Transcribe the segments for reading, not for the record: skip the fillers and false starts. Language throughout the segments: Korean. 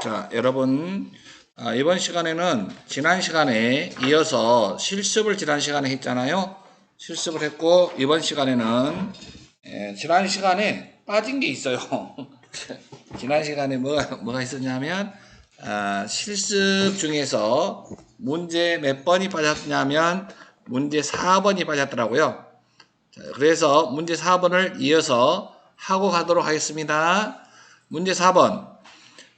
자, 여러분, 이번 시간에는 지난 시간에 이어서 실습을 지난 시간에 했잖아요. 실습을 했고, 이번 시간에는, 지난 시간에 빠진 게 있어요. 지난 시간에 뭐가 있었냐면, 실습 중에서 문제 몇 번이 빠졌냐면, 문제 4번이 빠졌더라고요. 자, 그래서 문제 4번을 이어서 하고 가도록 하겠습니다. 문제 4번.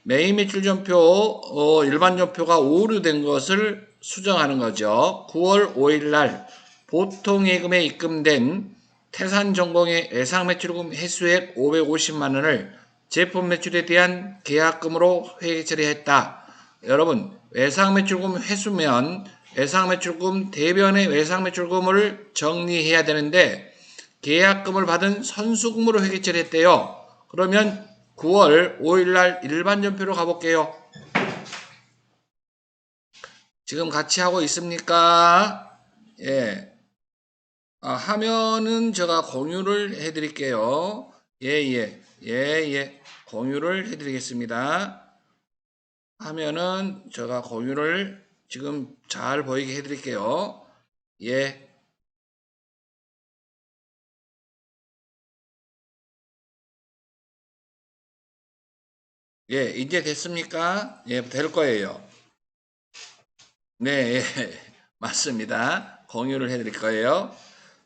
매일 매출 전표, 일반 전표가 오류된 것을 수정하는 거죠. 9월 5일 날 보통 예금에 입금된 태산전공의 예상 매출금 회수액 550만 원을 제품 매출에 대한 계약금으로 회계 처리했다. 여러분, 예상 매출금 회수면 예상 매출금 대변의 예상 매출금을 정리해야 되는데 계약금을 받은 선수금으로 회계 처리했대요. 그러면 9월 5일날 일반 전표로 가볼게요. 지금 같이 하고 있습니까? 예. 하면은 제가 공유를 해드릴게요. 예. 공유를 해드리겠습니다. 하면은 제가 공유를 지금 잘 보이게 해드릴게요. 예. 예, 이제 됐습니까? 예, 될 거예요. 네, 예, 맞습니다. 공유를 해드릴 거예요.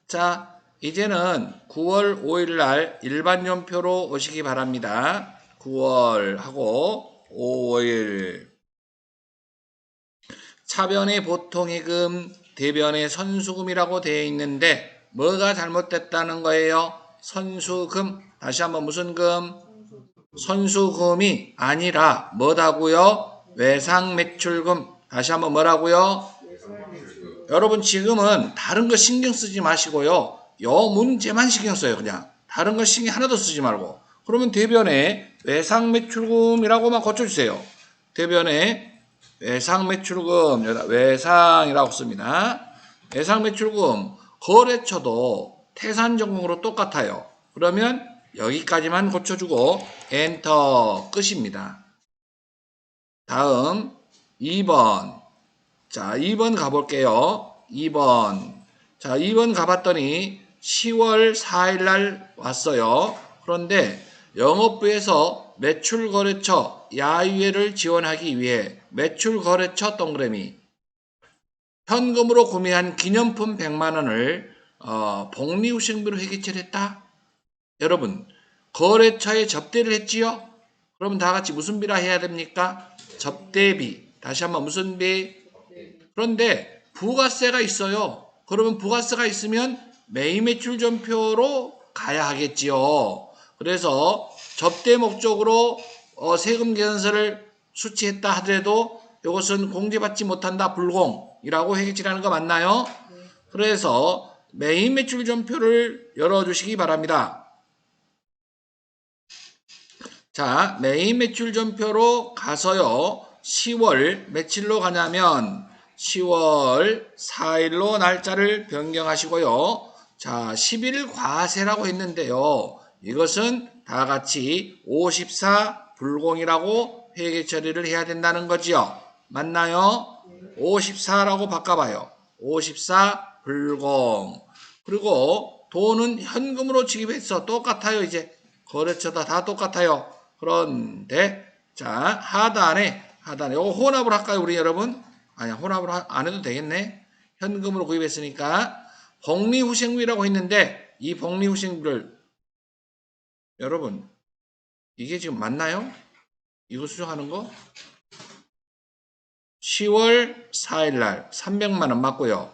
자, 이제는 9월 5일 날 일반 연표로 오시기 바랍니다. 9월 하고 5일. 차변의 보통예금, 대변의 선수금이라고 되어 있는데 뭐가 잘못됐다는 거예요? 선수금. 다시 한번 무슨 금? 선수금이 아니라 뭐다고요? 외상매출금. 다시 한번 뭐라고요? 여러분 지금은 다른 거 신경 쓰지 마시고요. 요 문제만 신경 써요. 그냥 다른 거 신경 하나도 쓰지 말고. 그러면 대변에 외상매출금이라고만 고쳐주세요. 대변에 외상매출금 여기다 외상이라고 씁니다. 외상매출금 거래처도 태산전공으로 똑같아요. 그러면 여기까지만 고쳐주고 엔터 끝입니다. 다음 2번. 자, 2번 가볼게요. 2번. 자, 2번 가봤더니 10월 4일 날 왔어요. 그런데 영업부에서 매출거래처 야유회를 지원하기 위해 매출거래처 동그라미 현금으로 구매한 기념품 100만 원을 복리후생비로 회계처리했다. 여러분, 거래처에 접대를 했지요? 그러면 다 같이 무슨 비라 해야 됩니까? 접대비. 다시 한번 무슨 비? 그런데 부가세가 있어요. 그러면 부가세가 있으면 매입매출 전표로 가야 하겠지요. 그래서 접대 목적으로 세금 계산서를 수취했다 하더라도 이것은 공제받지 못한다 불공이라고 회계치라는 거 맞나요? 그래서 매입매출 전표를 열어주시기 바랍니다. 자, 매입매출 전표로 가서요. 10월 며칠로 가냐면 10월 4일로 날짜를 변경하시고요. 자, 10일 과세라고 했는데요. 이것은 다 같이 54 불공이라고 회계 처리를 해야 된다는 거지요. 맞나요? 54라고 바꿔봐요. 54 불공. 그리고 돈은 현금으로 지급해서 똑같아요. 이제 거래처다 다 똑같아요. 그런데 자 하단에 요거 혼합을 할까요 우리 여러분? 아니야 혼합을 안 해도 되겠네. 현금으로 구입했으니까 복리후생비라고 했는데 이 복리후생비를 여러분 이게 지금 맞나요? 이거 수정하는 거? 10월 4일날 300만 원 맞고요.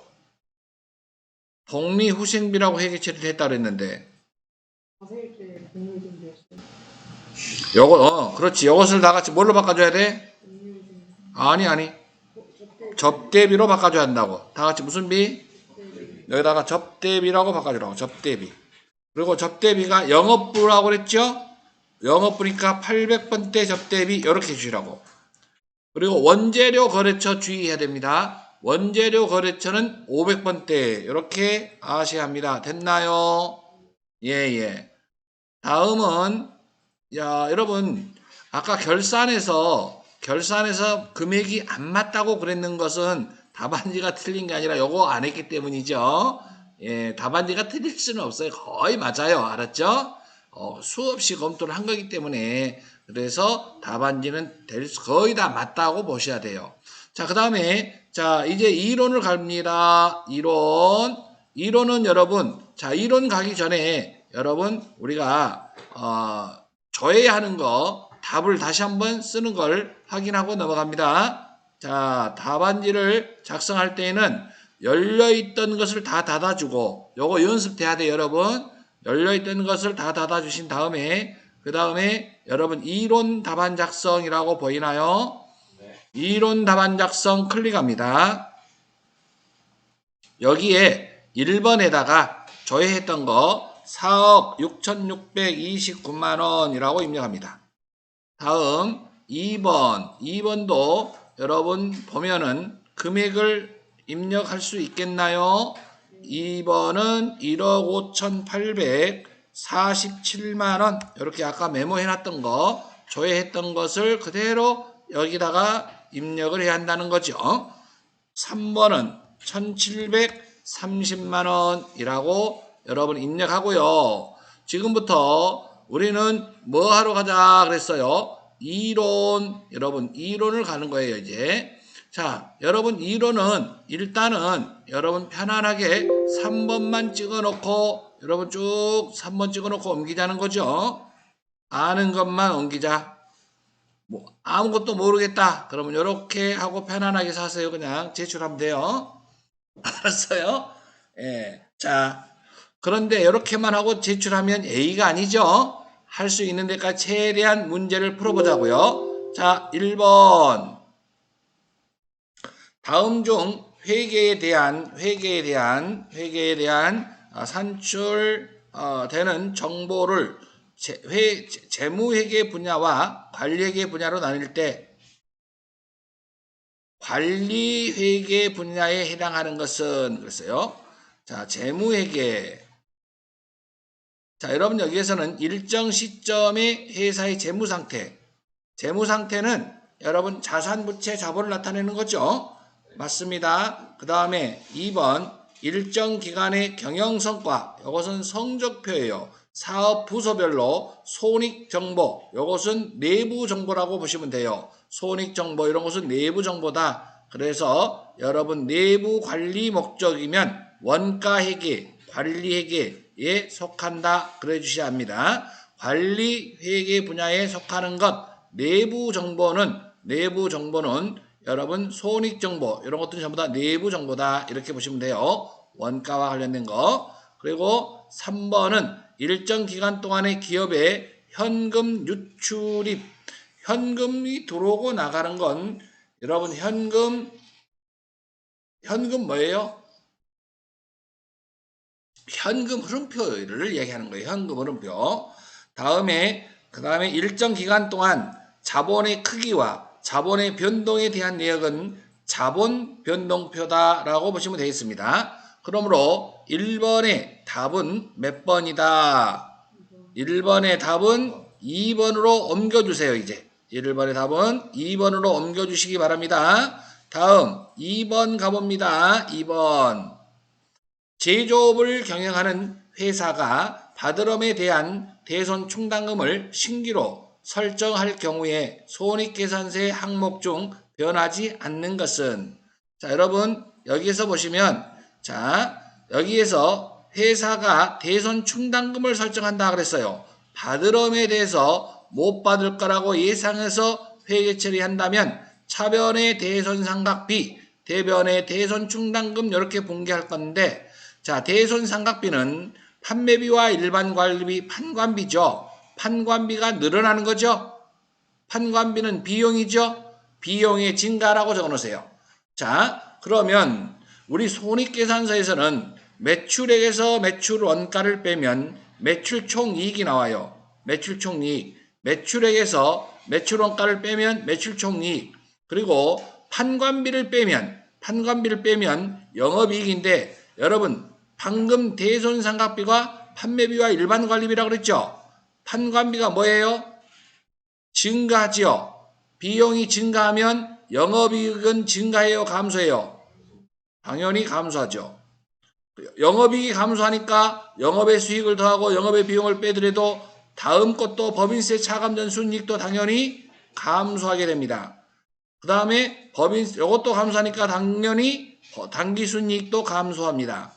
복리후생비라고 회계 처리를 했다 그랬는데 요거 그렇지. 요것을 다 같이 뭘로 바꿔줘야 돼? 아니 접대비로 바꿔줘야 한다고. 다 같이 무슨 비? 여기다가 접대비라고 바꿔주라고. 접대비. 그리고 접대비가 영업부라고 그랬죠? 영업부니까 800번대 접대비 이렇게 주시라고. 그리고 원재료 거래처 주의해야 됩니다. 원재료 거래처는 500번대 이렇게 아셔야 합니다. 됐나요? 다음은 여러분 아까 결산에서 결산해서 금액이 안 맞다고 그랬는 것은 답안지가 틀린 게 아니라 요거 안 했기 때문이죠. 예, 답안지가 틀릴 수는 없어요. 거의 맞아요. 알았죠? 수없이 검토를 한 거기 때문에 그래서 답안지는 거의 다 맞다고 보셔야 돼요. 자, 그 다음에 자 이제 이론을 갑니다. 이론은 여러분 자 이론 가기 전에 여러분 우리가 조회하는 거 답을 다시 한번 쓰는 걸 확인하고 넘어갑니다. 자, 답안지를 작성할 때에는 열려있던 것을 다 닫아주고 요거 연습돼야 돼요, 여러분. 열려있던 것을 다 닫아주신 다음에 그 다음에 여러분 이론 답안 작성이라고 보이나요? 네. 이론 답안 작성 클릭합니다. 여기에 1번에다가 조회했던 거 4억 6,629만 원이라고 입력합니다. 다음 2번도 여러분 보면은 금액을 입력할 수 있겠나요? 2번은 1억 5,847만 원 이렇게 아까 메모해 놨던 거 조회했던 것을 그대로 여기다가 입력을 해야 한다는 거죠. 3번은 1,730만 원이라고 여러분 입력하고요. 지금부터 우리는 뭐 하러 가자 그랬어요? 여러분 이론을 가는 거예요 이제. 자, 여러분 이론은 일단은 여러분 편안하게 3번만 찍어놓고 여러분 쭉 3번 찍어놓고 옮기자는 거죠. 아는 것만 옮기자. 뭐 아무것도 모르겠다 그러면 이렇게 하고 편안하게 사세요. 그냥 제출하면 돼요. 알았어요? 예. 자, 그런데 이렇게만 하고 제출하면 A가 아니죠. 할 수 있는 데까지 최대한 문제를 풀어보자고요. 자, 1번. 다음 중 회계에 대한 산출되는 정보를 재무회계 분야와 관리회계 분야로 나뉠 때 관리회계 분야에 해당하는 것은 그랬어요. 자, 재무회계. 자, 여러분 여기에서는 일정 시점의 회사의 재무상태는 여러분 자산부채 자본을 나타내는 거죠. 맞습니다. 그 다음에 2번 일정 기간의 경영성과 이것은 성적표예요. 사업 부서별로 손익정보 이것은 내부정보라고 보시면 돼요. 손익정보 이런 것은 내부정보다. 그래서 여러분 내부관리 목적이면 원가회계, 관리회계에 속한다 그래 주셔야 합니다. 관리회계 분야에 속하는 것 내부정보는 여러분 손익정보 이런 것들은 전부 다 내부정보다 이렇게 보시면 돼요. 원가와 관련된 거. 그리고 3번은 일정 기간 동안의 기업의 현금 유출입 현금이 들어오고 나가는 건 여러분 현금 뭐예요? 현금 흐름표를 얘기하는 거예요. 현금 흐름표. 그 다음에 일정 기간 동안 자본의 크기와 자본의 변동에 대한 내역은 자본 변동표다라고 보시면 되겠습니다. 그러므로 1번의 답은 몇 번이다? 1번의 답은 2번으로 옮겨주세요. 이제 1번의 답은 2번으로 옮겨주시기 바랍니다. 다음 2번 가봅니다. 2번 제조업을 경영하는 회사가 바드럼에 대한 대손 충당금을 신규로 설정할 경우에 손익계산세 항목 중 변하지 않는 것은 자 여러분 여기에서 보시면 자 여기에서 회사가 대손 충당금을 설정한다 그랬어요. 바드럼에 대해서 못 받을 거라고 예상해서 회계 처리한다면 차변의 대손상각비, 대변의 대손 충당금 이렇게 분개할 건데 자 대손상각비는 판매비와 일반 관리비 판관비죠. 판관비가 늘어나는 거죠. 판관비는 비용이죠. 비용의 증가라고 적어놓으세요. 자 그러면 우리 손익계산서에서는 매출액에서 매출 원가를 빼면 매출 총이익이 나와요. 매출 총이익. 매출액에서 매출 원가를 빼면 매출 총이익. 그리고 판관비를 빼면 영업이익인데 여러분 방금 대손상각비가 판매비와 일반 관리비라고 그랬죠. 판관비가 뭐예요? 증가하죠. 비용이 증가하면 영업이익은 증가해요, 감소해요? 당연히 감소하죠. 영업이익이 감소하니까 영업의 수익을 더하고 영업의 비용을 빼더라도 다음 것도 법인세 차감전 순이익도 당연히 감소하게 됩니다. 그 다음에 이것도 감소하니까 당연히 당기순이익도 감소합니다.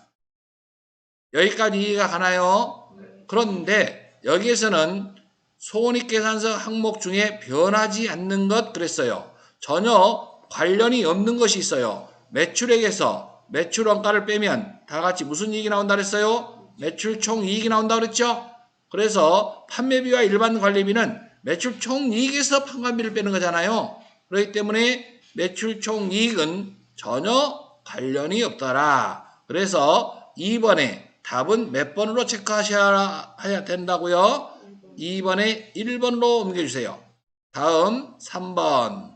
여기까지 이해가 가나요? 그런데 여기에서는 손익계산서 항목 중에 변하지 않는 것 그랬어요. 전혀 관련이 없는 것이 있어요. 매출액에서 매출 원가를 빼면 다 같이 무슨 이익이 나온다 그랬어요? 매출 총이익이 나온다 그랬죠? 그래서 판매비와 일반 관리비는 매출 총이익에서 판관비를 빼는 거잖아요. 그렇기 때문에 매출 총이익은 전혀 관련이 없더라. 그래서 2번에 답은 몇 번으로 체크하셔야 된다고요? 2번에 1번으로 옮겨주세요. 다음 3번.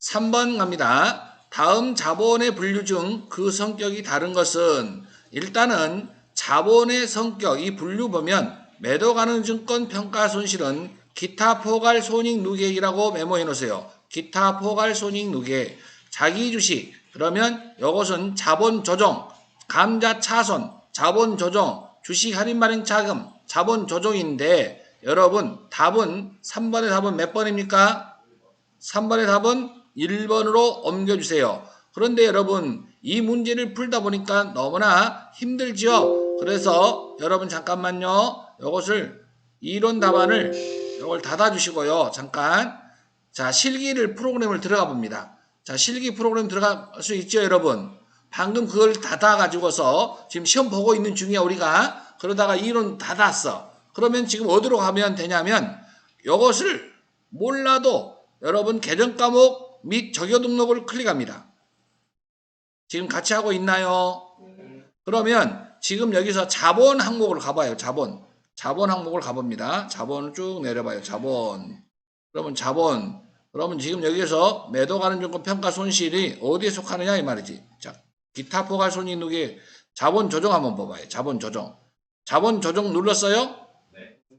3번 갑니다. 다음 자본의 분류 중 그 성격이 다른 것은 일단은 자본의 성격 이 분류 보면 매도 가능 증권 평가 손실은 기타 포괄 손익 누계액이라고 메모해 놓으세요. 기타 포괄 손익 누계액. 자기 주식 그러면 이것은 자본 조정, 감자 차손, 자본 조정, 주식 할인 발행 자금, 자본 조정인데 여러분 답은 3번의 답은 몇 번입니까? 3번의 답은 1번으로 옮겨주세요. 그런데 여러분 이 문제를 풀다 보니까 너무나 힘들죠. 그래서 여러분 잠깐만요. 이것을 이론 답안을 이걸 닫아주시고요. 잠깐 자 실기를 프로그램을 들어가 봅니다. 자 실기 프로그램 들어갈 수 있죠 여러분. 방금 그걸 닫아가지고서 지금 시험 보고 있는 중이야 우리가. 그러다가 이론 닫았어. 그러면 지금 어디로 가면 되냐면 이것을 몰라도 여러분 계정 과목 및 적요 등록을 클릭합니다. 지금 같이 하고 있나요? 그러면 지금 여기서 자본 항목으로 가봐요. 자본 항목을 가봅니다. 자본을 쭉 내려봐요. 자본. 그러면 지금 여기서 매도 가능 증권 평가 손실이 어디에 속하느냐 이 말이지. 자, 기타 포괄 손익 누계 자본 조정 한번 봐봐요. 자본 조정 눌렀어요?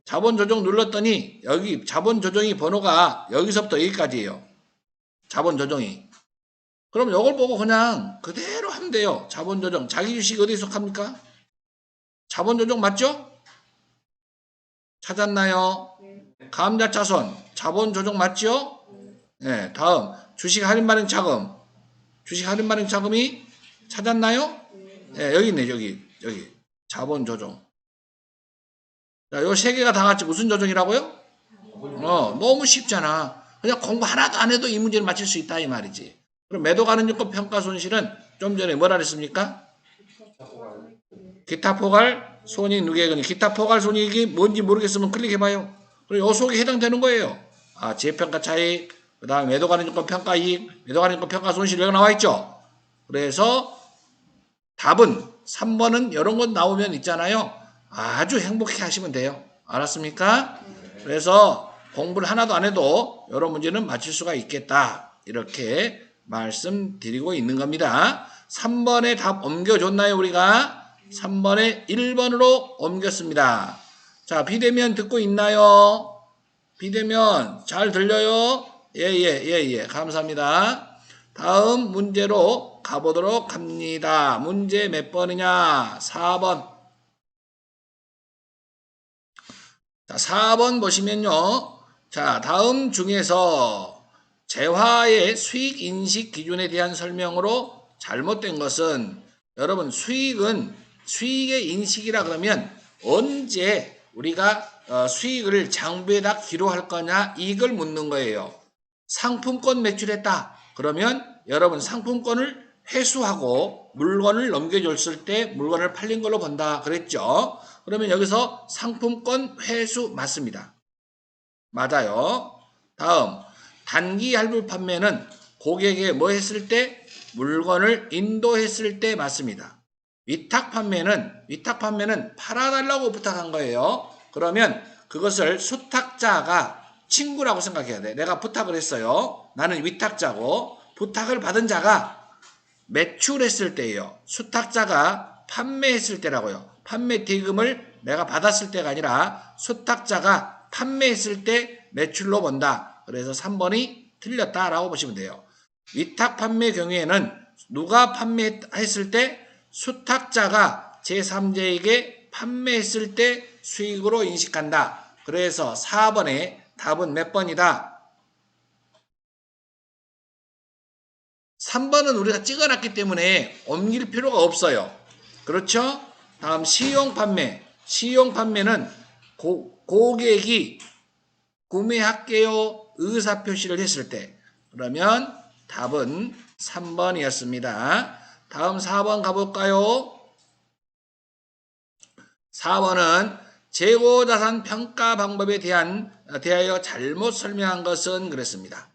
자본 조정 눌렀더니 여기 자본 조정이 번호가 여기서부터 여기까지예요. 자본 조정이. 그럼 이걸 보고 그냥 그대로 하면 돼요. 자본 조정. 자기 주식 어디에 속합니까? 자본 조정 맞죠? 찾았나요? 감자차손. 자본 조정 맞죠? 네, 다음 주식 할인 발행 자금. 주식 할인 발행 자금이 찾았나요? 네, 여기 있네. 여기. 자본 조정. 자, 요 세 개가 다 같이 무슨 조정이라고요? 너무 쉽잖아. 그냥 공부 하나도 안 해도 이 문제를 맞힐 수 있다 이 말이지. 그럼 매도 가능 증권 평가 손실은 좀 전에 뭐라 그랬습니까? 기타 포괄 손익 누계액은 기타 포괄 손익이 뭔지 모르겠으면 클릭해봐요. 그리고 요 속에 해당되는 거예요. 아, 지혜평가 차익, 그 다음에 매도 가능 증권 평가 이익, 매도 가능 증권 평가 손실 여기 나와 있죠. 그래서 답은 3번은 이런 것 나오면 있잖아요. 아주 행복해 하시면 돼요. 알았습니까? 그래서 공부를 하나도 안 해도 이런 문제는 맞힐 수가 있겠다. 이렇게 말씀드리고 있는 겁니다. 3번에 답 옮겨줬나요 우리가? 3번에 1번으로 옮겼습니다. 자, 비대면 듣고 있나요? 비대면 잘 들려요? 예. 감사합니다. 다음 문제로 가보도록 합니다. 문제 몇 번이냐? 4번. 자, 4번 보시면요. 자, 다음 중에서 재화의 수익 인식 기준에 대한 설명으로 잘못된 것은 여러분 수익의 인식이라 그러면 언제 우리가 수익을 장부에다 기록할 거냐 이걸 묻는 거예요. 상품권 매출했다. 그러면 여러분 상품권을 회수하고 물건을 넘겨줬을 때 물건을 팔린 걸로 본다 그랬죠. 그러면 여기서 상품권 회수 맞습니다. 맞아요. 다음 단기 할부 판매는 고객에 뭐 했을 때? 물건을 인도했을 때 맞습니다. 위탁 판매는 팔아달라고 부탁한 거예요. 그러면 그것을 수탁자가 친구라고 생각해야 돼. 내가 부탁을 했어요. 나는 위탁자고 부탁을 받은 자가 매출했을 때예요. 수탁자가 판매했을 때라고요. 판매 대금을 내가 받았을 때가 아니라 수탁자가 판매했을 때 매출로 본다. 그래서 3번이 틀렸다라고 보시면 돼요. 위탁 판매 경우에는 누가 판매했을 때 수탁자가 제3자에게 판매했을 때 수익으로 인식한다. 그래서 4번의 답은 몇 번이다? 3번은 우리가 찍어놨기 때문에 옮길 필요가 없어요. 그렇죠? 다음 시용 판매. 시용 판매는 고객이 구매할게요 의사표시를 했을 때. 그러면 답은 3번이었습니다. 다음 4번 가볼까요? 4번은 재고자산 평가 방법에 대하여 잘못 설명한 것은 그랬습니다.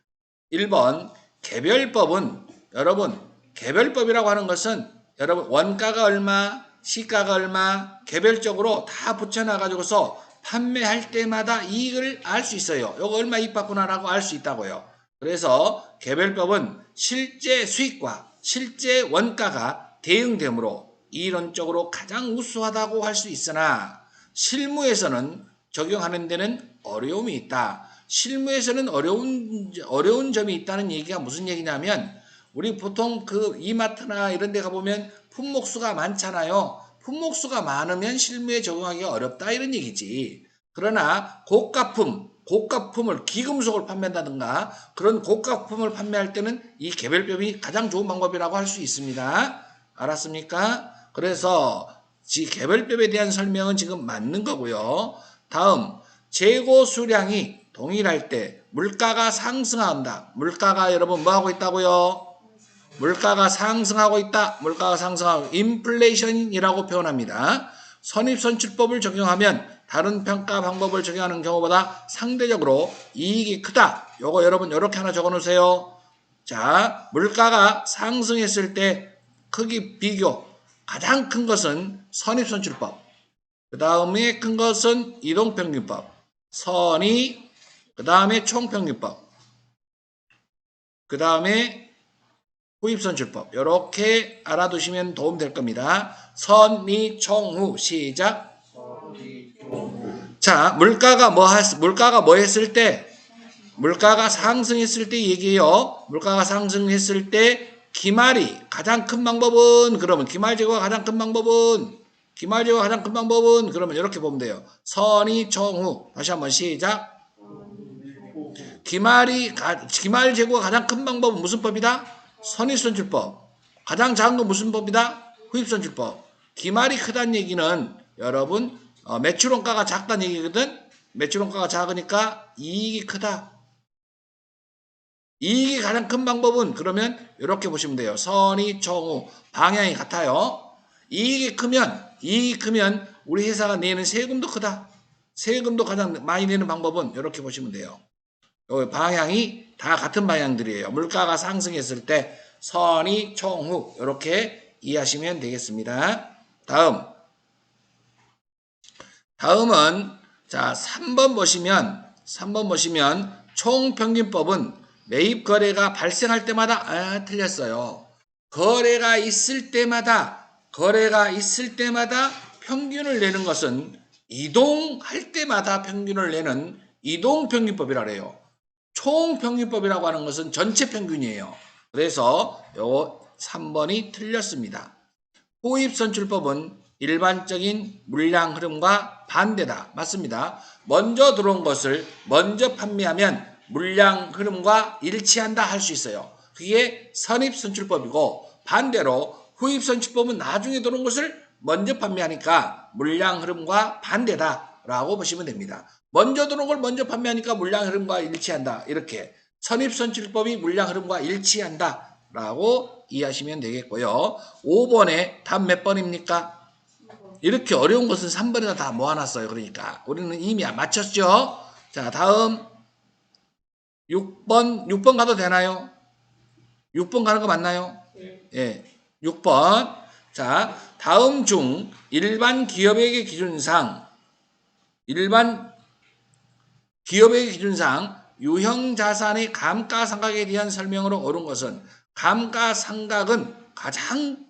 1번 개별법은 여러분 개별법이라고 하는 것은 여러분 원가가 얼마, 시가가 얼마 개별적으로 다 붙여놔가지고서 판매할 때마다 이익을 알 수 있어요. 이거 얼마 이익 받구나라고 알 수 있다고요. 그래서 개별법은 실제 수익과 실제 원가가 대응되므로 이론적으로 가장 우수하다고 할 수 있으나 실무에서는 적용하는 데는 어려움이 있다. 실무에서는 어려운 점이 있다는 얘기가 무슨 얘기냐면 우리 보통 그 이마트나 이런 데 가보면 품목수가 많잖아요. 품목수가 많으면 실무에 적용하기가 어렵다 이런 얘기지. 그러나 고가품을 기금속을 판매한다든가 그런 고가품을 판매할 때는 이 개별법이 가장 좋은 방법이라고 할 수 있습니다. 알았습니까? 그래서 개별법에 대한 설명은 지금 맞는 거고요. 다음 재고 수량이 동일할 때 물가가 상승한다. 물가가 여러분 뭐하고 있다고요? 물가가 상승하고 있다. 물가가 상승하고 인플레이션이라고 표현합니다. 선입선출법을 적용하면 다른 평가 방법을 적용하는 경우보다 상대적으로 이익이 크다. 요거 여러분 이렇게 하나 적어 놓으세요. 자, 물가가 상승했을 때 크기 비교 가장 큰 것은 선입선출법. 그 다음에 큰 것은 이동평균법. 선의, 그 다음에 총평균법. 그 다음에 후입선출법. 이렇게 알아두시면 도움 될 겁니다. 선의, 총후. 시작. 자, 물가가 뭐 했을 때? 물가가 상승했을 때 얘기해요. 물가가 상승했을 때 기말이 가장 큰 방법은 그러면 기말 제거가 가장 큰 방법은 그러면 이렇게 보면 돼요. 선의, 총후. 다시 한번 시작. 기말 제거가 가장 큰 방법은 무슨 법이다? 선입선출법. 가장 작은 건 무슨 법이다? 후입선출법. 기말이 크다는 얘기는 여러분 매출원가가 작다는 얘기거든. 매출원가가 작으니까 이익이 크다. 이익이 가장 큰 방법은 그러면 이렇게 보시면 돼요. 선의, 총후. 방향이 같아요. 이익이 크면 우리 회사가 내는 세금도 크다. 세금도 가장 많이 내는 방법은 이렇게 보시면 돼요. 방향이 다 같은 방향들이에요. 물가가 상승했을 때 선의, 총후 이렇게 이해하시면 되겠습니다. 다음은 자 3번 보시면 총평균법은 매입 거래가 발생할 때마다 틀렸어요. 거래가 있을 때마다 평균을 내는 것은 이동할 때마다 평균을 내는 이동평균법이라 그래요. 총평균법이라고 하는 것은 전체 평균이에요. 그래서 요 3번이 틀렸습니다. 후입선출법은 일반적인 물량 흐름과 반대다. 맞습니다. 먼저 들어온 것을 먼저 판매하면 물량 흐름과 일치한다 할 수 있어요. 그게 선입선출법이고 반대로 후입선출법은 나중에 들어온 것을 먼저 판매하니까 물량 흐름과 반대다라고 보시면 됩니다. 먼저 들어온 걸 먼저 판매하니까 물량 흐름과 일치한다. 이렇게 선입선출법이 물량 흐름과 일치한다 라고 이해하시면 되겠고요. 5번에 답 몇 번입니까? 이렇게 어려운 것은 3번에다 다 모아놨어요. 그러니까 우리는 이미 맞췄죠. 자, 다음 6번 가도 되나요? 6번 가는 거 맞나요? 예, 6번. 자, 다음 중 일반 기업액의 기준상 유형자산의 감가상각에 대한 설명으로 옳은 것은 감가상각은 가장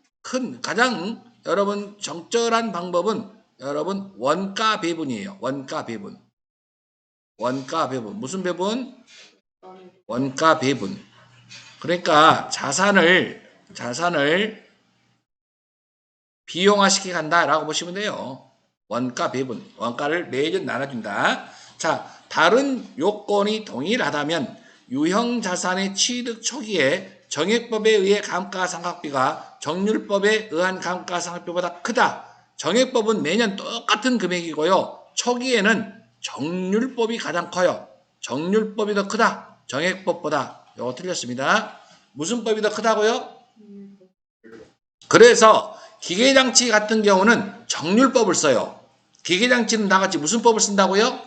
여러분 적절한 방법은 여러분 원가 배분이에요. 원가 배분. 원가 배분. 무슨 배분? 원가 배분. 그러니까 자산을 비용화시켜 간다라고 보시면 돼요. 원가 배분. 원가를 매년 나눠준다. 자, 다른 요건이 동일하다면 유형 자산의 취득 초기에 정액법에 의해 감가상각비가 정률법에 의한 감가상각비보다 크다. 정액법은 매년 똑같은 금액이고요. 초기에는 정률법이 가장 커요. 정률법이 더 크다. 정액법보다. 이거 틀렸습니다. 무슨 법이 더 크다고요? 그래서 기계장치 같은 경우는 정률법을 써요. 기계장치는 다같이 무슨 법을 쓴다고요?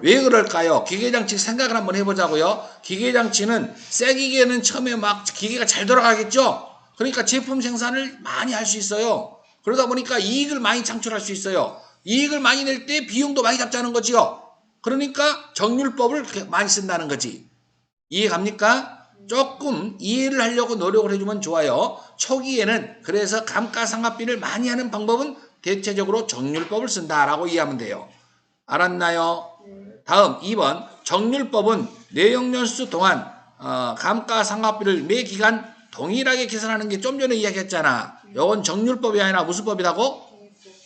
왜 그럴까요? 기계장치 생각을 한번 해보자고요. 기계장치는 새 기계는 처음에 막 기계가 잘 돌아가겠죠? 그러니까 제품 생산을 많이 할 수 있어요. 그러다 보니까 이익을 많이 창출할 수 있어요. 이익을 많이 낼 때 비용도 많이 잡자는 거지요. 그러니까 정률법을 많이 쓴다는 거지. 이해 갑니까? 조금 이해를 하려고 노력을 해주면 좋아요. 초기에는 그래서 감가상각비를 많이 하는 방법은 대체적으로 정률법을 쓴다라고 이해하면 돼요. 알았나요? 다음 2번 정률법은 내용연수 동안 감가상각비를 매 기간 동일하게 계산하는 게 좀 전에 이야기했잖아. 이건 정률법이 아니라 무슨 법이라고?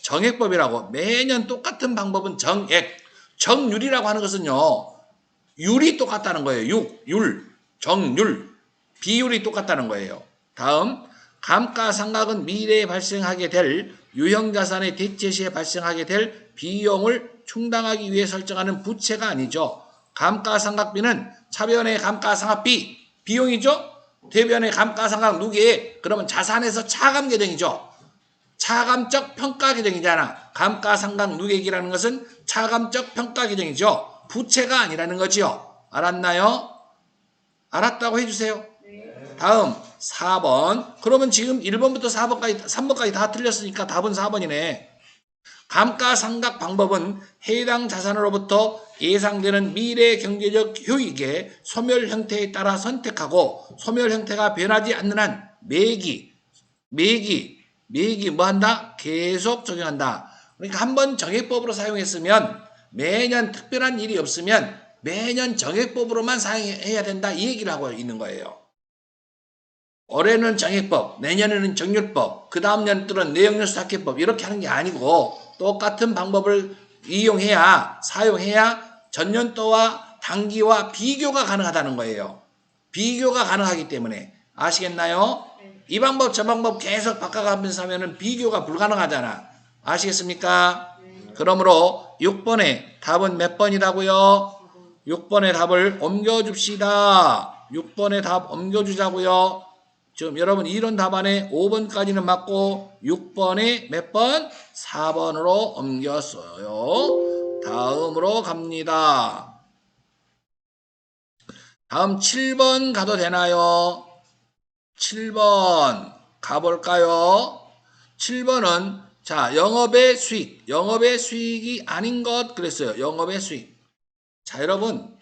정액법이라고. 매년 똑같은 방법은 정액. 정률이라고 하는 것은요. 율이 똑같다는 거예요. 정률, 비율이 똑같다는 거예요. 다음, 감가상각은 미래에 발생하게 될 유형자산의 대체 시에 발생하게 될 비용을 충당하기 위해 설정하는 부채가 아니죠. 감가상각비는 차변의 감가상각비, 비용이죠. 대변의 감가상각 누계, 그러면 자산에서 차감 계정이죠. 차감적 평가 계정이잖아. 감가상각 누계액이라는 것은 차감적 평가 계정이죠. 부채가 아니라는 거지요. 알았나요? 알았다고 해주세요. 다음 4번. 그러면 지금 1번부터 4번까지 3번까지 다 틀렸으니까 답은 4번이네. 감가상각 방법은 해당 자산으로부터 예상되는 미래 경제적 효익의 소멸 형태에 따라 선택하고 소멸 형태가 변하지 않는 한 매기 뭐 한다? 계속 적용한다. 그러니까 한번 정액법으로 사용했으면 매년 특별한 일이 없으면 매년 정액법으로만 사용해야 된다. 이 얘기를 하고 있는 거예요. 올해는 정액법, 내년에는 정률법, 그 다음 년들은 내용연수학회법 이렇게 하는 게 아니고 똑같은 방법을 이용해야 사용해야 전년도와 단기와 비교가 가능하다는 거예요. 비교가 가능하기 때문에 아시겠나요? 이 방법 저 방법 계속 바꿔가면서 하면은 비교가 불가능하잖아. 아시겠습니까? 그러므로 6번의 답은 몇 번이라고요? 6번의 답을 옮겨줍시다. 6번의 답 옮겨주자고요. 지금 여러분 이런 답안에 5번까지는 맞고 6번에 몇 번? 4번으로 옮겼어요. 다음으로 갑니다. 다음 7번 가도 되나요? 7번 가볼까요? 7번은 자 영업의 수익이 아닌 것 그랬어요. 영업의 수익. 자 여러분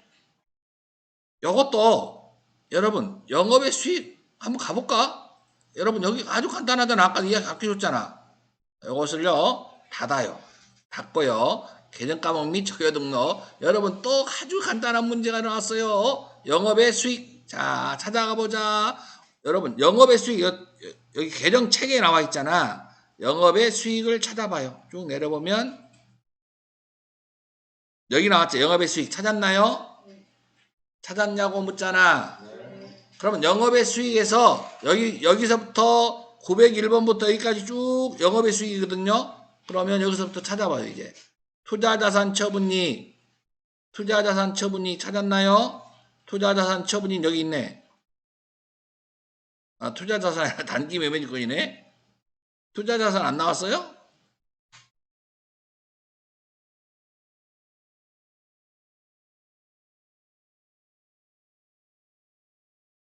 요것도 여러분 영업의 수익 한번 가볼까? 여러분 여기 아주 간단하잖아. 아까 이야기 아껴줬잖아. 이것을요 닫아요. 닫고요. 계정 까먹 및 적요 등록. 여러분 또 아주 간단한 문제가 나왔어요. 영업의 수익. 자 찾아가 보자. 여러분 영업의 수익 여기 계정 책에 나와 있잖아. 영업의 수익을 찾아봐요. 쭉 내려보면 여기 나왔죠. 영업의 수익 찾았나요? 찾았냐고 묻잖아. 그러면 영업의 수익에서 여기서부터 901번부터 여기까지 쭉 영업의 수익이거든요. 그러면 여기서부터 찾아봐요. 이제 투자자산 처분이 찾았나요? 투자자산 처분이 여기 있네. 아, 투자자산 단기 매매권이네. 투자자산 안 나왔어요?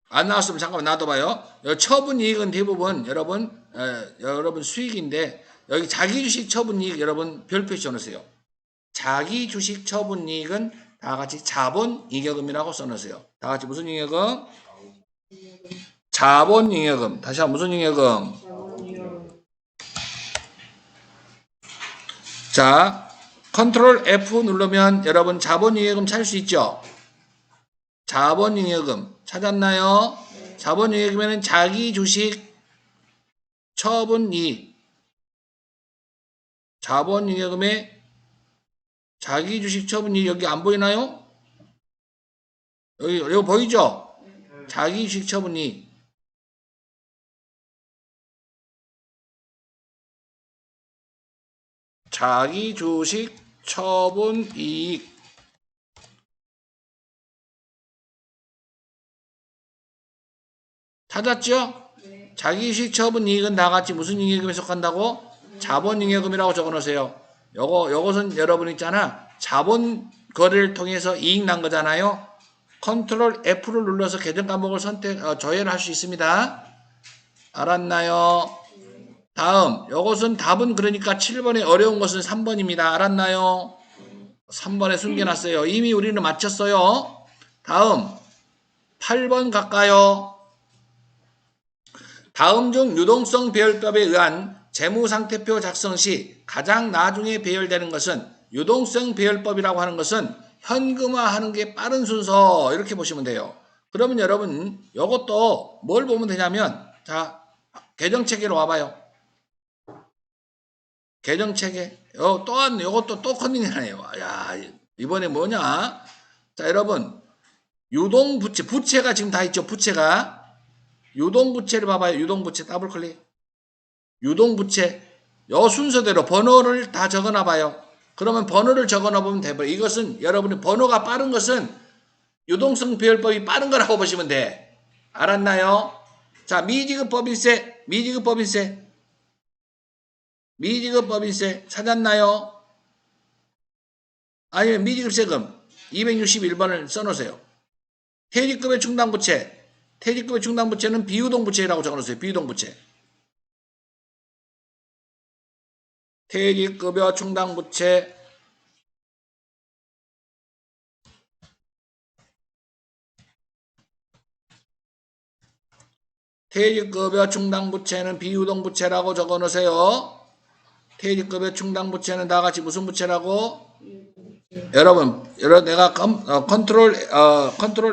안 나왔으면 잠깐만 놔둬봐요. 처분이익은 대부분 여러분 수익인데 여기 자기주식 처분이익 여러분 별표 써놓으세요. 자기주식 처분이익은 다같이 자본잉여금이라고 써놓으세요. 다같이 무슨 잉여금? 자본잉여금. 다시 한번 무슨 잉여금? 자 컨트롤 F 누르면 여러분 자본잉여금 찾을 수 있죠? 자본잉여금 찾았나요? 네. 자본잉여금에는 자기 주식 처분이익, 자본잉여금에 자기 주식 처분이익 여기 안 보이나요? 여기 보이죠? 자기 주식 처분이익. 자기 주식 처분이익. 찾았죠? 네. 자기 주식 처분이익은 나같이 무슨 잉여금에 속한다고? 자본잉여금이라고 적어놓으세요. 요것은 여러분 있잖아. 자본 거래를 통해서 이익 난 거잖아요. 컨트롤 F를 눌러서 계정 과목을 조회를 할 수 있습니다. 알았나요? 다음, 요것은 답은 그러니까 7번에 어려운 것은 3번입니다. 알았나요? 3번에 숨겨놨어요. 이미 우리는 맞췄어요. 다음, 8번 갈까요? 다음 중 유동성 배열법에 의한 재무상태표 작성 시 가장 나중에 배열되는 것은 유동성 배열법이라고 하는 것은 현금화하는 게 빠른 순서 이렇게 보시면 돼요. 그러면 여러분 이것도 뭘 보면 되냐면 자 계정체계로 와봐요. 계정체계 또한 이것도 또 컨닝이네요. 야 이번에 뭐냐? 자 여러분 유동부채 부채가 지금 다 있죠. 부채가 유동부채를 봐봐요. 유동부채 더블클릭. 유동부채 요 순서대로 번호를 다 적어놔봐요. 그러면 번호를 적어놔보면 돼요. 이것은 여러분이 번호가 빠른 것은 유동성 배열법이 빠른 거라고 보시면 돼. 알았나요? 자 미지급법인세 미지급법인세 찾았나요? 아니면 미지급세금 261번을 써놓으세요. 퇴직급의 충당부채 퇴직급의 충당부채는 비유동부채라고 적어놓으세요. 비유동부채. 퇴직급여 충당부채 퇴직급여 충당부채는 비유동부채라고 적어놓으세요. 퇴직급여 충당부채는 다같이 무슨 부채라고? 여러분 내가 컨트롤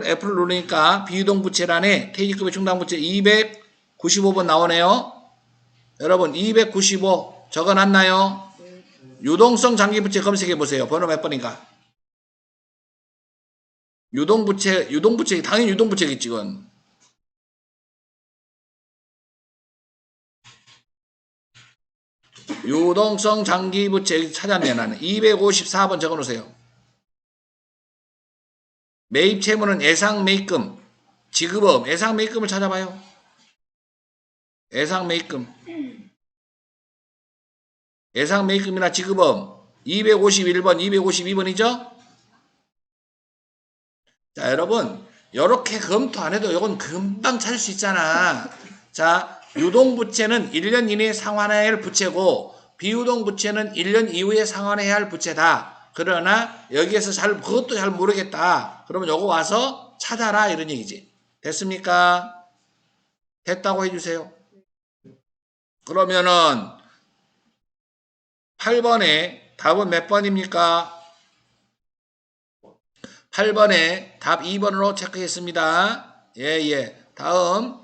F를 누르니까 비유동부채란에 퇴직급여 충당부채 295번 나오네요. 여러분 295 적어놨나요? 유동성 장기부채 검색해 보세요. 번호 몇 번인가? 유동부채 당연히 유동부채겠지 이건. 유동성 장기부채 찾았네 나는. 254번 적어놓으세요. 매입 채무는 예상매입금, 지급업, 예상매입금을 찾아봐요. 예상매입금이나 지급업 251번, 252번이죠? 자 여러분 이렇게 검토 안 해도 이건 금방 찾을 수 있잖아. 자 유동부채는 1년 이내에 상환해야 할 부채고 비유동부채는 1년 이후에 상환해야 할 부채다. 그러나 여기에서 그것도 잘 모르겠다. 그러면 요거 와서 찾아라 이런 얘기지. 됐습니까? 됐다고 해주세요. 그러면은 8번에 답은 몇 번입니까? 8번에 답 2번으로 체크했습니다. 예. 다음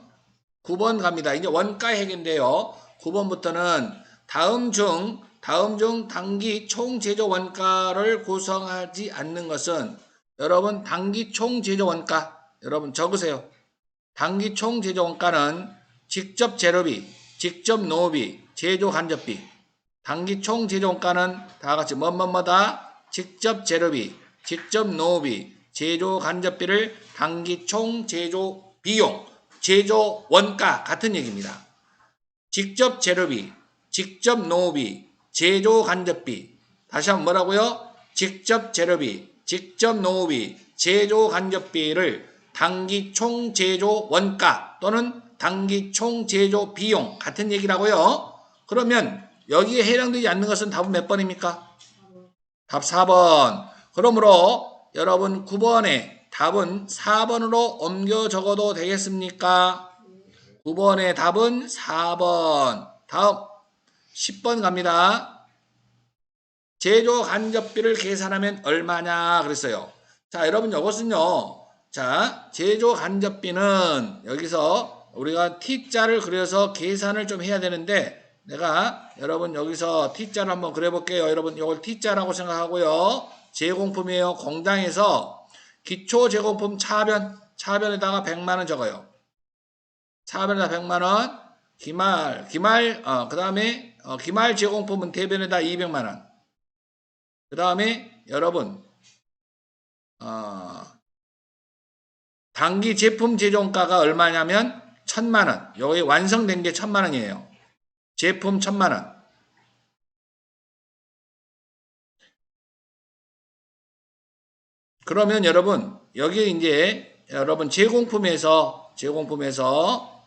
9번 갑니다. 이제 원가 핵인데요. 9번부터는 다음 중 당기 총 제조 원가를 구성하지 않는 것은 여러분 당기 총 제조 원가 여러분 적으세요. 당기 총 제조 원가는 직접 재료비, 직접 노무비, 제조 간접비. 당기 총 제조 원가는 다 같이 뭐다 직접 재료비, 직접 노무비, 제조 간접비를 당기 총 제조 비용, 제조 원가 같은 얘기입니다. 직접 재료비, 직접 노무비, 제조 간접비. 다시 한번 뭐라고요? 직접 재료비, 직접 노무비, 제조 간접비를 당기 총 제조 원가 또는 당기 총 제조 비용 같은 얘기라고요. 그러면 여기에 해당되지 않는 것은 답은 몇 번입니까? 답 4번. 그러므로 여러분 9번에 답은 4번으로 옮겨 적어도 되겠습니까? 9번의 답은 4번. 다음 10번 갑니다. 제조 간접비를 계산하면 얼마냐 그랬어요. 자, 여러분 이것은요. 자, 제조 간접비는 여기서 우리가 T자를 그려서 계산을 좀 해야 되는데 내가 여러분 여기서 T자를 한번 그려볼게요. 여러분 이걸 T자라고 생각하고요. 제공품이에요. 공장에서 기초 제공품 차변에다가 100만원 적어요. 차변에다 100만원, 그 다음에 기말 제공품은 대변에다 200만원. 그 다음에 여러분 단기 제품 제조원가가 얼마냐면 1000만원. 여기 완성된 게 1000만원이에요. 제품 1000만원. 그러면 여러분 여기 이제 여러분 제공품에서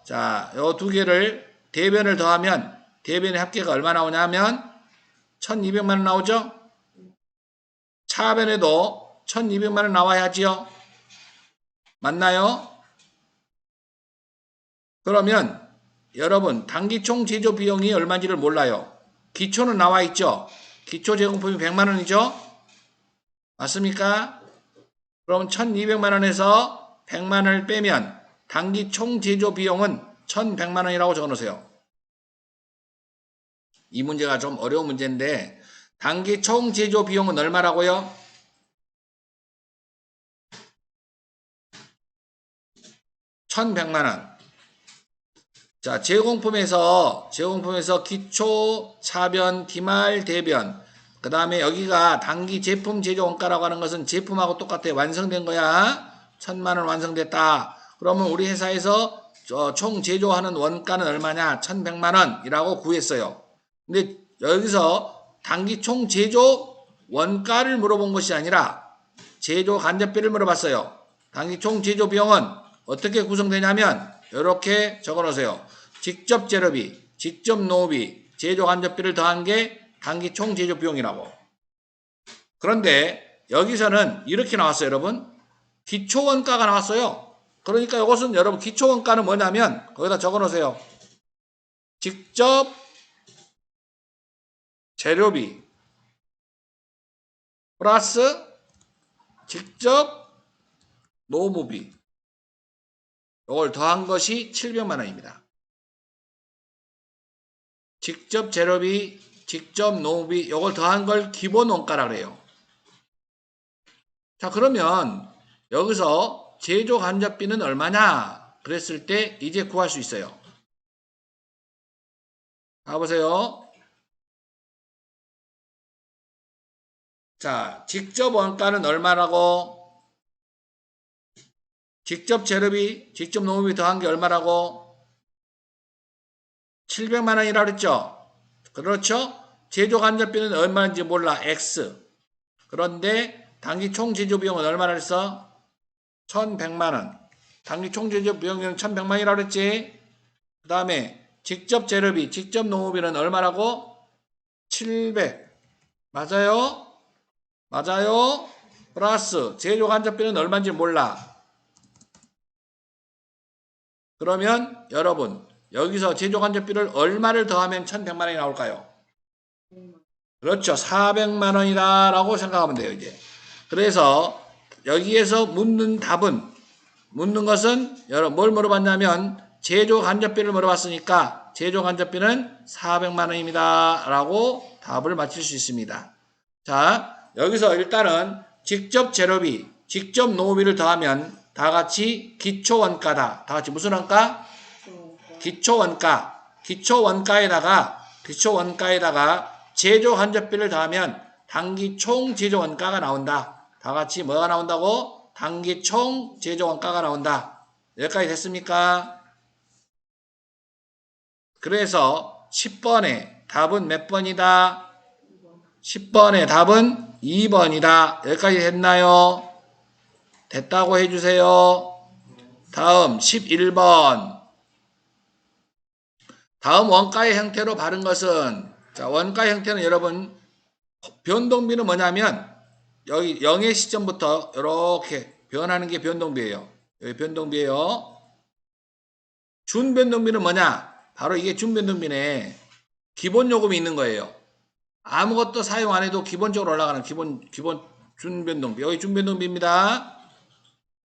자, 요 두 개를 대변을 더하면 대변의 합계가 얼마 나오냐면 1200만원 나오죠? 차변에도 1200만원 나와야지요. 맞나요? 그러면 여러분 단기 총 제조 비용이 얼마인지를 몰라요. 기초는 나와 있죠. 기초 제공품이 100만원이죠. 맞습니까? 그럼 1200만원에서 100만원을 빼면 단기 총 제조 비용은 1100만원이라고 적어놓으세요. 이 문제가 좀 어려운 문제인데 단기 총 제조 비용은 얼마라고요? 1100만원. 자, 제공품에서 기초, 차변, 기말, 대변. 그 다음에 여기가 단기 제품 제조 원가라고 하는 것은 제품하고 똑같아. 완성된 거야. 1000만원 완성됐다. 그러면 우리 회사에서 총 제조하는 원가는 얼마냐? 1100만원이라고 구했어요. 근데 여기서 단기 총 제조 원가를 물어본 것이 아니라 제조 간접비를 물어봤어요. 단기 총 제조 비용은 어떻게 구성되냐면 이렇게 적어놓으세요. 직접 재료비, 직접 노후비, 제조 간접비를 더한 게 단기 총 제조 비용이라고. 그런데 여기서는 이렇게 나왔어요, 여러분. 기초 원가가 나왔어요. 그러니까 이것은 여러분 기초 원가는 뭐냐면 거기다 적어놓으세요. 직접 재료비 플러스 직접 노무비 이걸 더한 것이 700만원입니다. 직접 재료비, 직접 노무비 이걸 더한 걸 기본 원가라 그래요. 자, 그러면 여기서 제조 간접비는 얼마냐 그랬을 때 이제 구할 수 있어요. 가보세요. 자, 직접 원가는 얼마라고? 직접 재료비, 직접 노무비 더한 게 얼마라고? 700만원이라고 그랬죠? 그렇죠? 제조 간접비는 얼마인지 몰라. X. 그런데 단기 총 제조 비용은 얼마나 했어? 1100만원. 단기 총 제조 비용은 1100만원이라고 그랬지? 그 다음에 직접 재료비, 직접 노무비는 얼마라고? 700. 맞아요? 맞아요? 플러스 제조 간접비는 얼마인지 몰라. 그러면 여러분 여기서 제조 간접비를 얼마를 더하면 1100만원이 나올까요? 그렇죠. 400만원이다 라고 생각하면 돼요. 이제. 그래서 여기에서 묻는 것은 여러분 뭘 물어봤냐면 제조 간접비를 물어봤으니까 제조 간접비는 400만원입니다 라고 답을 맞힐 수 있습니다. 자, 여기서 일단은 직접 재료비, 직접 노후비를 더하면 다 같이 기초원가다. 다 같이 무슨 원가? 기초원가. 기초원가에다가 제조 간접비를 더하면 단기 총 제조 원가가 나온다. 다 같이 뭐가 나온다고? 단기 총 제조 원가가 나온다. 여기까지 됐습니까? 그래서 10번에 답은 몇 번이다? 10번의 답은 2번이다. 여기까지 됐나요? 됐다고 해주세요. 다음 11번. 다음 원가의 형태로 바른 것은, 자, 원가의 형태는 여러분 변동비는 뭐냐면 여기 0의 시점부터 이렇게 변하는 게 변동비예요. 여기 변동비예요. 준변동비는 뭐냐? 바로 이게 준변동비네. 기본 요금이 있는 거예요. 아무것도 사용 안 해도 기본적으로 올라가는 기본 준변동비. 여기 준변동비입니다.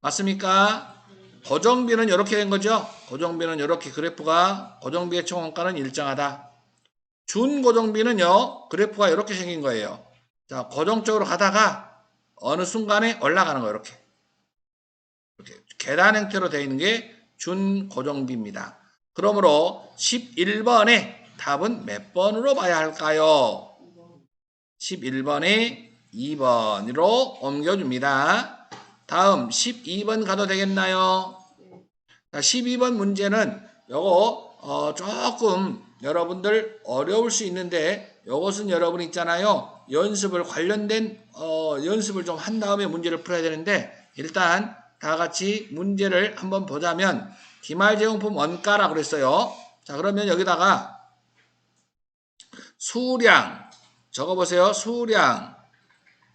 맞습니까? 고정비는 이렇게 된 거죠. 고정비는 이렇게 그래프가 고정비의 총원가는 일정하다. 준고정비는요. 그래프가 이렇게 생긴 거예요. 자, 고정적으로 가다가 어느 순간에 올라가는 거예요. 이렇게 계단 형태로 되어 있는 게 준고정비입니다. 그러므로 11번의 답은 몇 번으로 봐야 할까요? 11번에 2번으로 옮겨줍니다. 다음 12번 가도 되겠나요? 자, 12번 문제는 요거 조금 여러분들 어려울 수 있는데 요것은 여러분 있잖아요. 연습을 관련된 연습을 좀 한 다음에 문제를 풀어야 되는데 일단 다 같이 문제를 한번 보자면 기말제용품 원가라고 그랬어요. 자, 그러면 여기다가 수량 적어보세요. 수량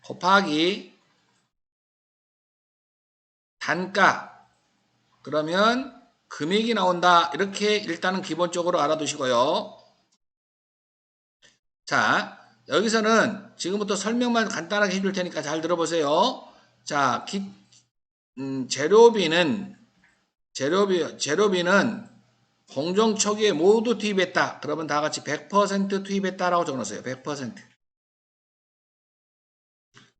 곱하기 단가 그러면 금액이 나온다. 이렇게 일단은 기본적으로 알아두시고요. 자, 여기서는 지금부터 설명만 간단하게 해줄 테니까 잘 들어보세요. 자, 재료비는 공정 초기에 모두 투입했다. 그러면 다 같이 100% 투입했다라고 적어놓으세요. 100%.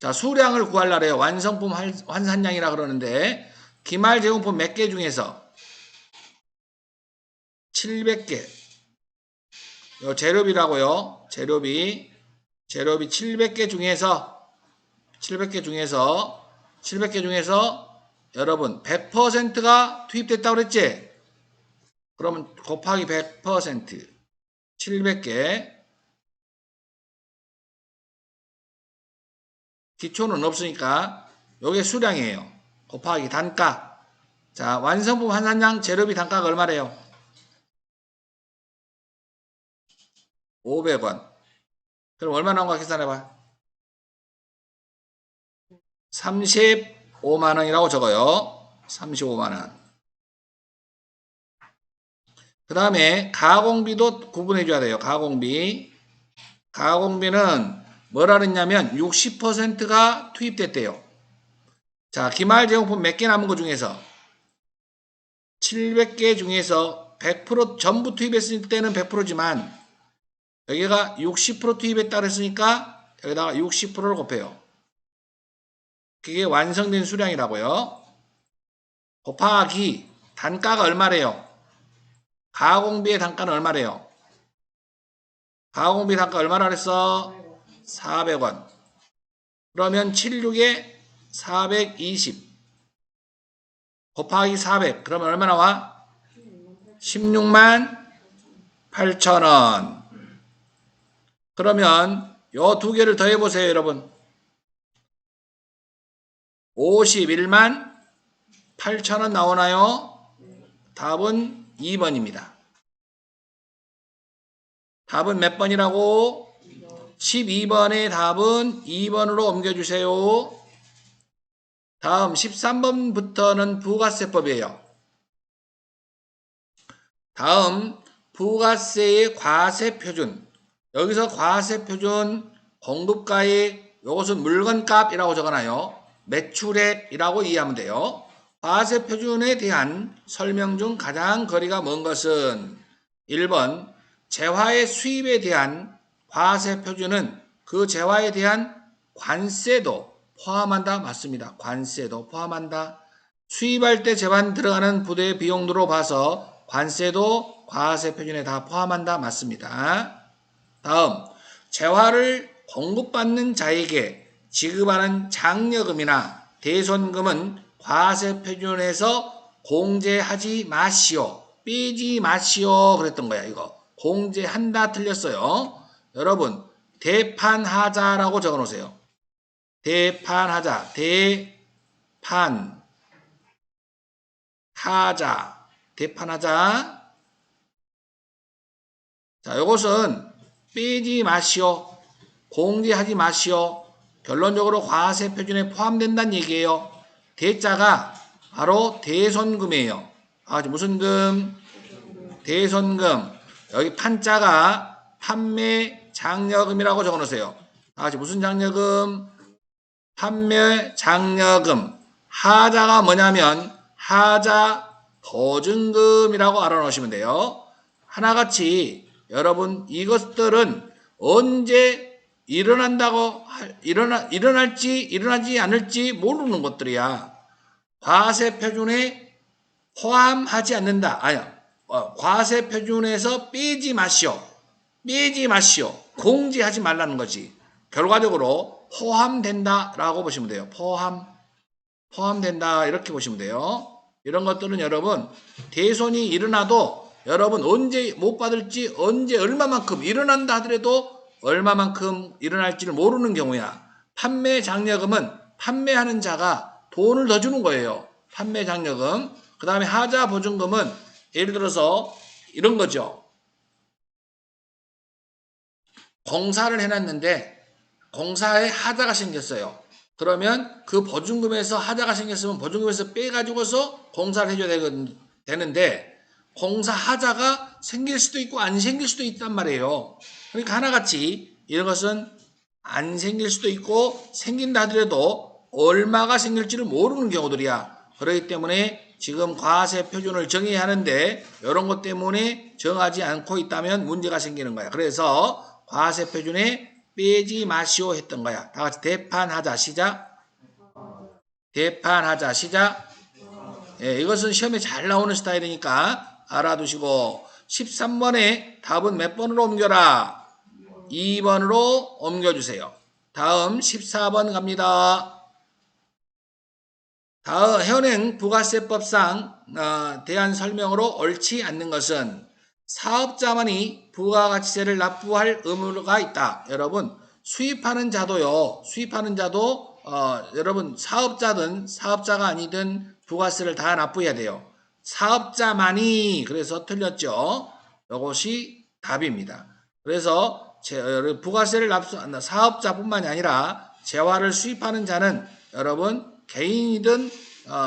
자, 수량을 구하려래요. 완성품 환산량이라 그러는데 기말 제공품 몇 개 중에서 700개. 요 재료비라고요. 재료비 700개 중에서 여러분 100%가 투입됐다고 그랬지? 그러면 곱하기 100% 700개 기초는 없으니까 요게 수량이에요. 곱하기 단가. 자, 완성품 환산량 재료비 단가가 얼마래요? 500원. 그럼 얼마 나온 거 계산해봐. 35만원이라고 적어요. 35만원. 그 다음에 가공비도 구분해줘야 돼요. 가공비는 뭐라 그랬냐면 60%가 투입됐대요. 자, 기말제공품 몇 개 남은 거 중에서 700개 중에서 100% 전부 투입했을 때는 100%지만 여기가 60% 투입했다 그랬으니까 여기다가 60%를 곱해요. 그게 완성된 수량이라고요. 곱하기 단가가 얼마래요? 가공비의 단가는 얼마래요? 가공비 단가 얼마나 그랬어? 400원. 그러면 76에 420 곱하기 400 그러면 얼마 나와? 16만 8천원. 그러면 요 두 개를 더해 보세요, 여러분. 51만 8천원 나오나요? 답은 2번입니다. 답은 몇 번이라고? 12번의 답은 2번으로 옮겨주세요. 다음 13번부터는 부가세법이에요. 다음 부가세의 과세표준. 여기서 과세표준 공급가액 요것은 물건값이라고 적어놔요. 매출액이라고 이해하면 돼요. 과세표준에 대한 설명 중 가장 거리가 먼 것은 1번 재화의 수입에 대한 과세표준은 그 재화에 대한 관세도 포함한다. 맞습니다. 관세도 포함한다. 수입할 때 재반 들어가는 부대 비용으로 봐서 관세도 과세표준에 다 포함한다. 맞습니다. 다음 재화를 공급받는 자에게 지급하는 장려금이나 대손금은 과세표준에서 공제하지 마시오. 빼지 마시오. 그랬던 거야. 이거 공제한다 틀렸어요. 여러분 대판하자라고 적어놓으세요. 대판하자. 대판하자. 자, 이것은 빼지 마시오. 공제하지 마시오. 결론적으로 과세표준에 포함된다는 얘기예요. 대자가 바로 대손금이에요. 아, 무슨 금? 대손금. 여기 판자가 판매 장려금이라고 적어 놓으세요. 다 같이 무슨 장려금? 판매 장려금. 하자가 뭐냐면 하자 보증금이라고 알아놓으시면 돼요. 하나같이 여러분 이것들은 언제 일어날지 일어나지 않을지 모르는 것들이야. 과세 표준에 포함하지 않는다. 과세 표준에서 빼지 마시오. 공지하지 말라는 거지. 결과적으로 포함된다라고 보시면 돼요. 포함된다 이렇게 보시면 돼요. 이런 것들은 여러분 대손이 일어나도 여러분 언제 못 받을지 언제 얼마만큼 일어난다 하더라도 얼마만큼 일어날지를 모르는 경우야. 판매 장려금은 판매하는 자가 돈을 더 주는 거예요. 판매 장려금. 그 다음에 하자 보증금은 예를 들어서 이런 거죠. 공사를 해놨는데 공사에 하자가 생겼어요. 그러면 그 보증금에서 하자가 생겼으면 보증금에서 빼가지고서 공사를 해줘야 되는데 공사 하자가 생길 수도 있고 안 생길 수도 있단 말이에요. 그러니까 하나같이 이런 것은 안 생길 수도 있고 생긴다 하더라도 얼마가 생길지를 모르는 경우들이야. 그렇기 때문에 지금 과세 표준을 정해야 하는데 이런 것 때문에 정하지 않고 있다면 문제가 생기는 거야. 그래서 과세 표준에 빼지 마시오 했던 거야. 다 같이 대판하자 시작. 대판하자 시작. 예, 이것은 시험에 잘 나오는 스타일이니까 알아두시고 13번에 답은 몇 번으로 옮겨라? 2번으로 옮겨주세요. 다음 14번 갑니다. 다음 현행 부가세법상 대한 설명으로 옳지 않는 것은 사업자만이 부가가치세를 납부할 의무가 있다. 여러분 수입하는 자도요. 여러분 사업자든 사업자가 아니든 부가세를 다 납부해야 돼요. 사업자만이 그래서 틀렸죠. 이것이 답입니다. 그래서 부가세를 사업자뿐만이 아니라 재화를 수입하는 자는 여러분 개인이든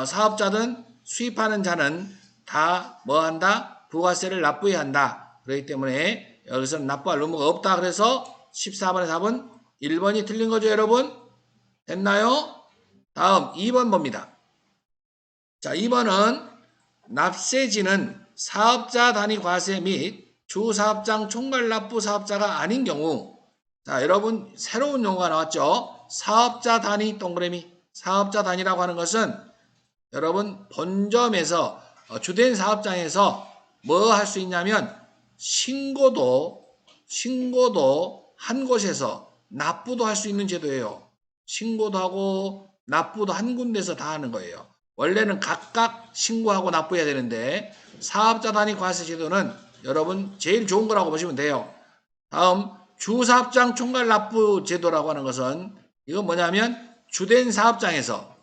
사업자든 수입하는 자는 다 뭐한다? 부가세를 납부해야 한다. 그렇기 때문에 여기서는 납부할 의무가 없다. 그래서 14번의 답은 1번이 틀린 거죠, 여러분? 됐나요? 다음 2번 봅니다. 자, 2번은 납세지는 사업자 단위 과세 및 주사업장 총괄 납부 사업자가 아닌 경우 자, 여러분 새로운 용어가 나왔죠? 사업자 단위 동그라미. 사업자 단위라고 하는 것은 여러분 본점에서 주된 사업장에서 뭐 할 수 있냐면 신고도 한 곳에서 납부도 할 수 있는 제도예요. 신고도 하고 납부도 한 군데서 다 하는 거예요. 원래는 각각 신고하고 납부해야 되는데 사업자 단위 과세 제도는 여러분 제일 좋은 거라고 보시면 돼요. 다음 주사업장 총괄 납부 제도라고 하는 것은 이건 뭐냐면 주된 사업장에서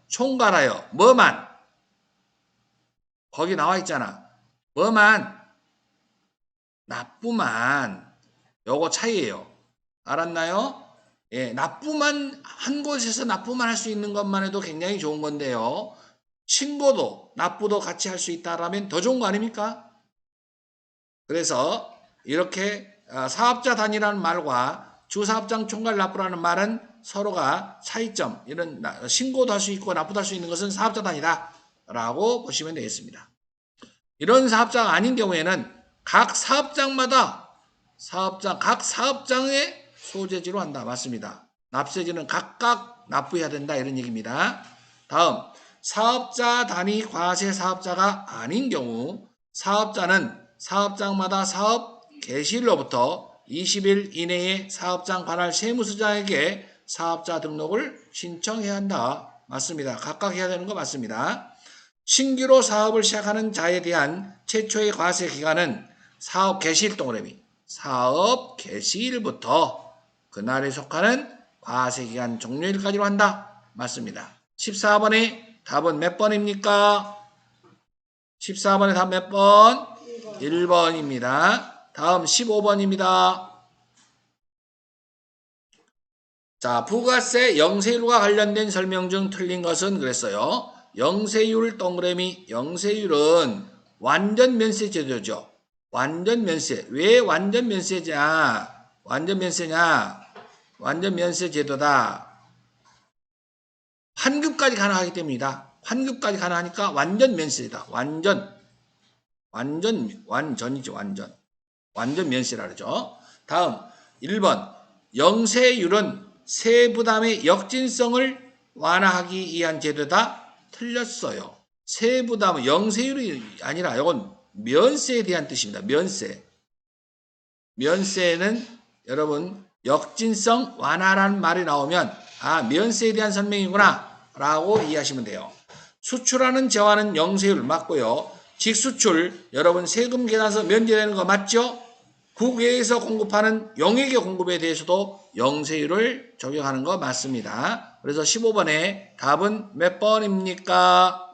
총괄하여 뭐만 거기 나와 있잖아. 뭐만 납부만 요거 차이예요. 알았나요? 예, 납부만 한 곳에서 납부만 할 수 있는 것만 해도 굉장히 좋은 건데요. 신고도 납부도 같이 할 수 있다라면 더 좋은 거 아닙니까? 그래서 이렇게 사업자 단위라는 말과 주사업장 총괄 납부라는 말은 서로가 차이점, 이런 신고도 할 수 있고 납부도 할 수 있는 것은 사업자 단위다 라고 보시면 되겠습니다. 이런 사업자가 아닌 경우에는 각 사업장마다 각 사업장의 소재지로 한다. 맞습니다. 납세지는 각각 납부해야 된다 이런 얘기입니다. 다음 사업자 단위 과세 사업자가 아닌 경우 사업자는 사업장마다 사업 개시일로부터 20일 이내에 사업장 관할 세무서장에게 사업자 등록을 신청해야 한다. 맞습니다. 각각 해야 되는 거 맞습니다. 신규로 사업을 시작하는 자에 대한 최초의 과세 기간은 사업 개시일 동그라미 사업 개시일부터 그날에 속하는 과세 기간 종료일까지로 한다. 맞습니다. 14번의 답은 몇 번입니까? 14번의 답 몇 번? 1번입니다. 다음 15번입니다. 자, 부가세 영세율과 관련된 설명 중 틀린 것은 그랬어요. 영세율 동그라미 영세율은 완전 면세 제도죠. 완전 면세. 왜 완전 면세냐? 완전 면세냐? 완전 면세 제도다. 환급까지 가능하기 때문이다. 환급까지 가능하니까 완전 면세다. 완전이죠. 완전 면세라 그러죠. 다음 1번 영세율은 세부담의 역진성을 완화하기 위한 제도다. 틀렸어요. 세부담은 영세율이 아니라 이건 면세에 대한 뜻입니다. 면세는 여러분 역진성 완화라는 말이 나오면 면세에 대한 설명이구나 라고 이해하시면 돼요. 수출하는 재화는 영세율 맞고요. 직수출 여러분 세금 계산서 면제되는 거 맞죠? 국외에서 공급하는 용액의 공급에 대해서도 영세율을 적용하는 거 맞습니다. 그래서 15번의 답은 몇 번입니까?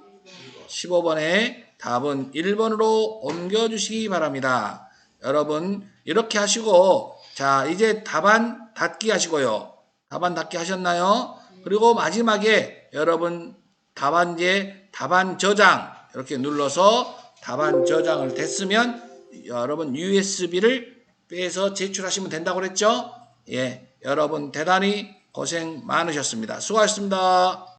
15번의 답은 1번으로 옮겨주시기 바랍니다. 여러분 이렇게 하시고 자 이제 답안 닫기 하시고요. 답안 닫기 하셨나요? 그리고 마지막에 여러분 답안지에 답안 저장 이렇게 눌러서 답안 저장을 됐으면 여러분 USB를 빼서 제출하시면 된다고 그랬죠? 예, 여러분 대단히 고생 많으셨습니다. 수고하셨습니다.